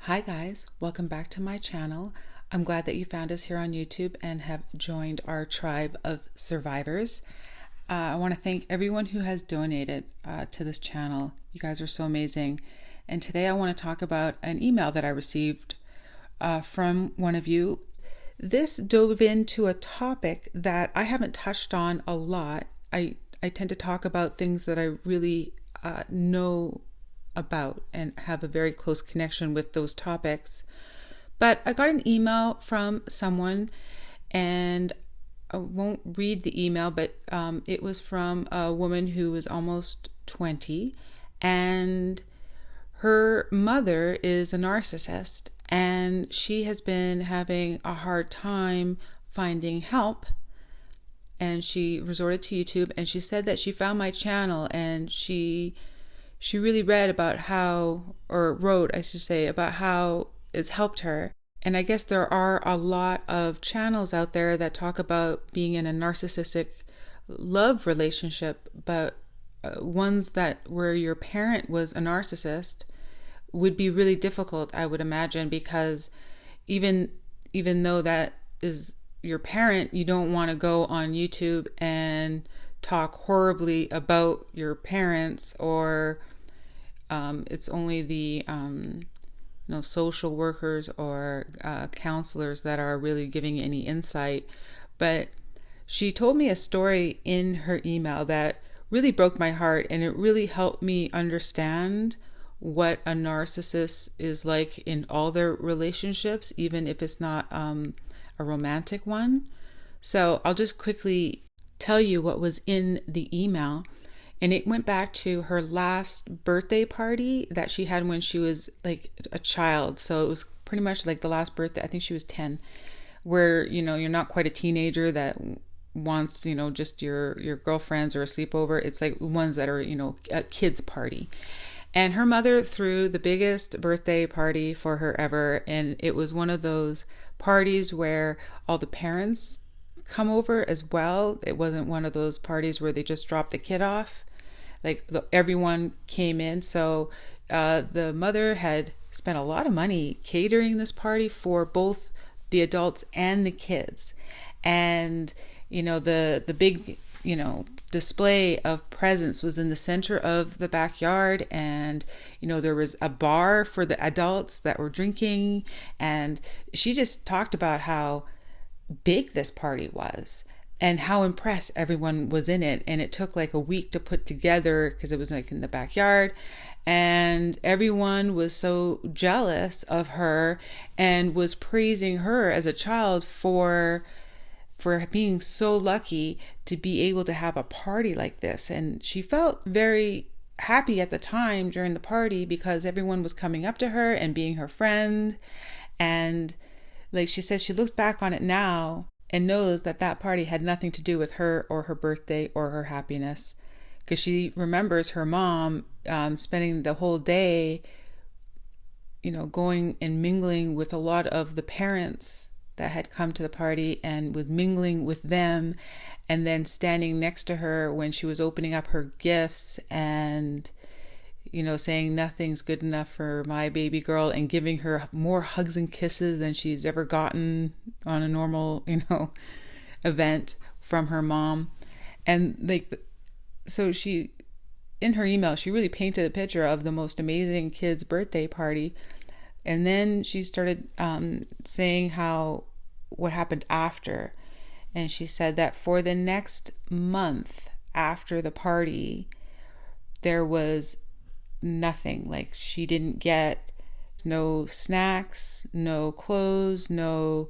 Hi guys, welcome back to my channel. I'm glad that you found us here on YouTube and have joined our tribe of survivors. I want to thank everyone who has donated to this channel. You guys are so amazing. And today I want to talk about an email that I received from one of you. This dove into a topic that I haven't touched on a lot. I tend to talk about things that I really know about and have a very close connection with those topics. But I got an email from someone, and I won't read the email, but it was from a woman who was almost 20, and her mother is a narcissist, and she has been having a hard time finding help. And she resorted to YouTube, and she said that she found my channel, and she really read about how, or wrote, I should say, about how it's helped her. And I guess there are a lot of channels out there that talk about being in a narcissistic love relationship, but ones that where your parent was a narcissist would be really difficult, I would imagine, because even though that is your parent, you don't want to go on YouTube and talk horribly about your parents, or it's only the social workers or counselors that are really giving any insight. But she told me a story in her email that really broke my heart, and it really helped me understand what a narcissist is like in all their relationships, even if it's not a romantic one. So I'll just quickly tell you what was in the email. And it went back to her last birthday party that she had when she was like a child. So it was pretty much like the last birthday. I think she was 10, where, you're not quite a teenager that wants, just your girlfriends or a sleepover. It's like ones that are, a kid's party. And her mother threw the biggest birthday party for her ever. And it was one of those parties where all the parents come over as well. It wasn't one of those parties where they just drop the kid off. Like everyone came in. So the mother had spent a lot of money catering this party for both the adults and the kids. And, the big, display of presents was in the center of the backyard. And, there was a bar for the adults that were drinking. And she just talked about how big this party was and how impressed everyone was in it. And it took like a week to put together because it was like in the backyard, and everyone was so jealous of her and was praising her as a child for being so lucky to be able to have a party like this. And she felt very happy at the time during the party because everyone was coming up to her and being her friend. And like she says, she looks back on it now and knows that that party had nothing to do with her or her birthday or her happiness, because she remembers her mom spending the whole day, going and mingling with a lot of the parents that had come to the party, and was mingling with them, and then standing next to her when she was opening up her gifts and saying nothing's good enough for my baby girl, and giving her more hugs and kisses than she's ever gotten on a normal, event from her mom. And so she, in her email, she really painted a picture of the most amazing kid's birthday party. And then she started saying what happened after. And she said that for the next month after the party, there was nothing. Like, she didn't get no snacks, no clothes, no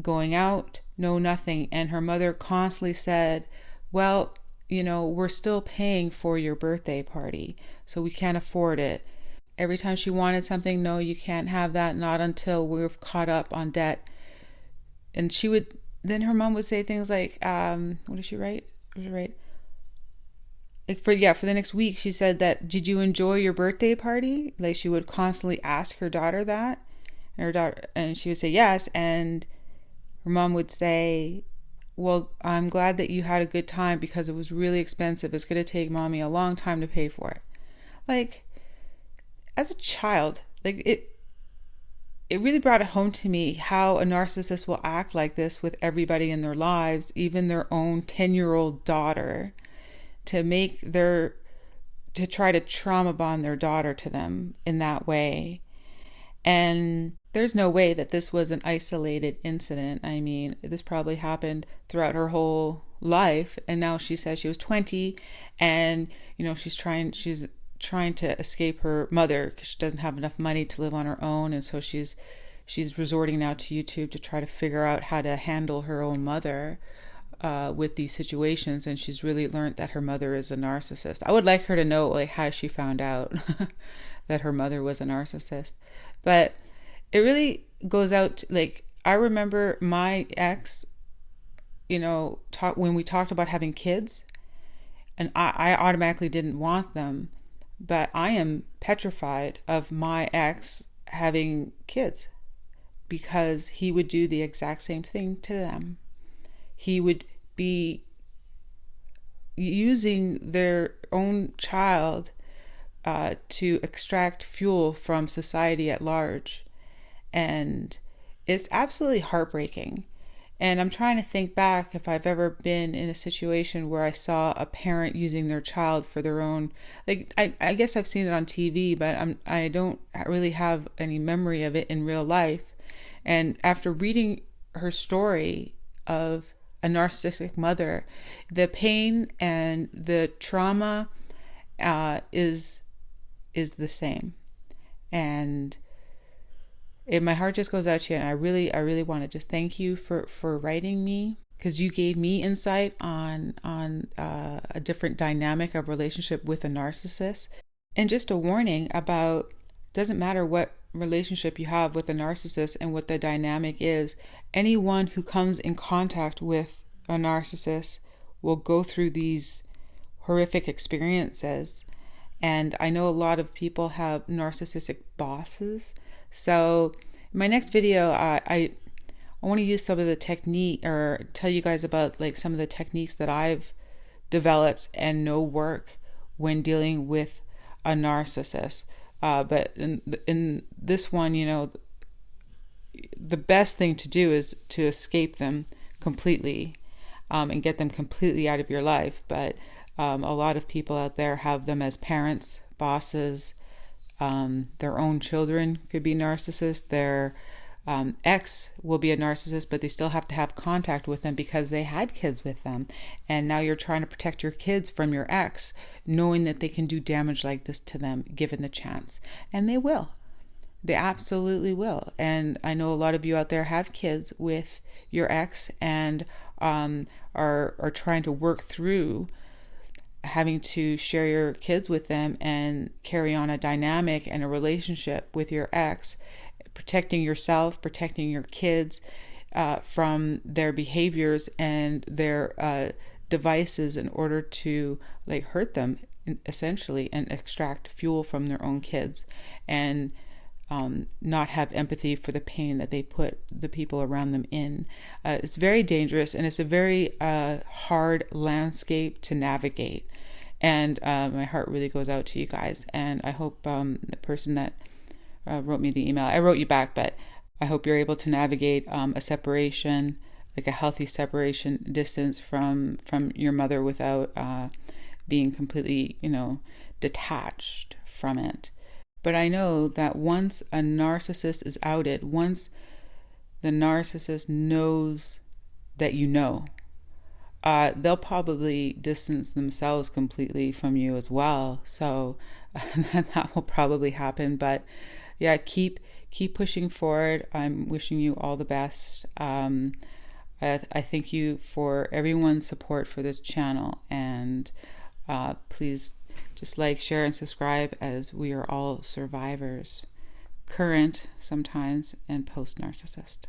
going out, no nothing. And her mother constantly said, well, we're still paying for your birthday party, so we can't afford it. Every time she wanted something, no, you can't have that, not until we're caught up on debt. And then her mom would say things like, what did she write? For the next week, she said that, did you enjoy your birthday party? Like, she would constantly ask her daughter that, and she would say yes. And her mom would say, well, I'm glad that you had a good time because it was really expensive. It's going to take mommy a long time to pay for it. Like, as a child, like it really brought it home to me how a narcissist will act like this with everybody in their lives, even their own 10-year-old daughter, to try to trauma bond their daughter to them in that way. And there's no way that this was an isolated incident. I mean, this probably happened throughout her whole life. And now she says she was 20 and, she's trying to escape her mother because she doesn't have enough money to live on her own. And so she's resorting now to YouTube to try to figure out how to handle her own mother with these situations. And she's really learned that her mother is a narcissist. I would like her to know how she found out that her mother was a narcissist. But it really goes out to, I remember my ex, when we talked about having kids, and I automatically didn't want them, but I am petrified of my ex having kids because he would do the exact same thing to them. He would be using their own child to extract fuel from society at large. And it's absolutely heartbreaking. And I'm trying to think back if I've ever been in a situation where I saw a parent using their child for their own, I guess I've seen it on TV, but I don't really have any memory of it in real life. And after reading her story of a narcissistic mother, the pain and the trauma is the same. And my heart just goes out to you, and I really want to just thank you for writing me, because you gave me insight on a different dynamic of relationship with a narcissist. And just a warning about, doesn't matter what relationship you have with a narcissist and what the dynamic is, anyone who comes in contact with a narcissist will go through these horrific experiences. And I know a lot of people have narcissistic bosses. So in my next video, I want to use some of the technique, or tell you guys about some of the techniques that I've developed and know work when dealing with a narcissist. But in this one, the best thing to do is to escape them completely, and get them completely out of your life. But a lot of people out there have them as parents, bosses. Their own children could be narcissists. Their ex will be a narcissist, but they still have to have contact with them because they had kids with them. And now you're trying to protect your kids from your ex, knowing that they can do damage like this to them given the chance. And they will. They absolutely will. And I know a lot of you out there have kids with your ex and are trying to work through having to share your kids with them and carry on a dynamic and a relationship with your ex, protecting yourself, protecting your kids from their behaviors and their devices in order to hurt them essentially and extract fuel from their own kids, and not have empathy for the pain that they put the people around them in. It's very dangerous, and it's a very hard landscape to navigate. And my heart really goes out to you guys. And I hope the person that wrote me the email, I wrote you back, but I hope you're able to navigate a separation, a healthy separation distance from your mother without being completely, detached from it. But I know that once a narcissist is outed, once the narcissist knows that they'll probably distance themselves completely from you as well. So that will probably happen. But yeah, keep pushing forward. I'm wishing you all the best. I thank you for everyone's support for this channel, and please just share, and subscribe, as we are all survivors, current sometimes and post narcissist.